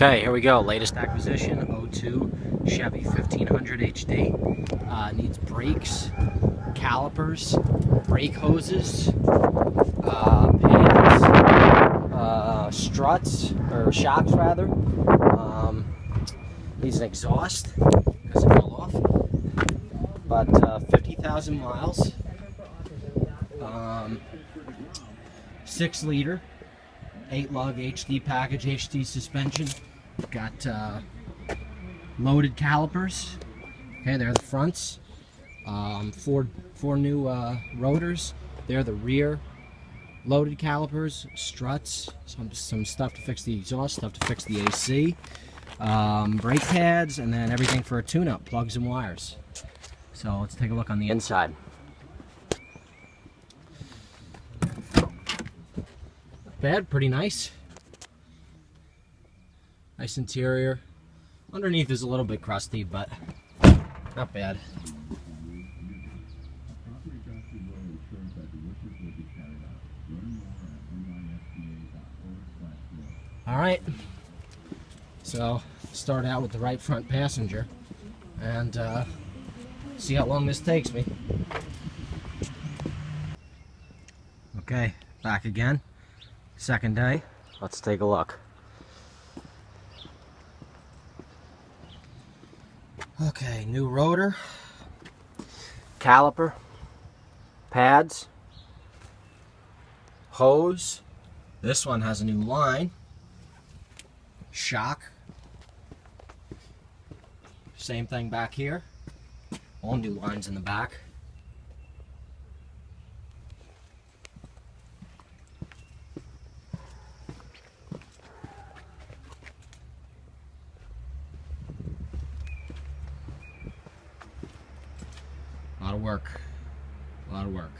Okay, here we go. Latest acquisition, '02 Chevy 1500 HD. Needs brakes, calipers, brake hoses, pads, struts, or shocks rather. Needs an exhaust because it fell off. But 50,000 miles. 6 liter. 8-lug HD package, HD suspension. Got loaded calipers. Okay, there are the fronts. Four new rotors. They're the rear loaded calipers, struts, some stuff to fix the exhaust, stuff to fix the AC, brake pads, and then everything for a tune-up, plugs and wires. So let's take a look on the inside. Bad, pretty nice. Nice interior. Underneath is a little bit crusty, but not bad. Alright, so start out with the right front passenger and see how long this takes me. Okay, back again. Second day. Let's take a look. Okay, new rotor, caliper, pads, hose. This one has a new line, shock. Same thing back here. All new lines in the back. A lot of work.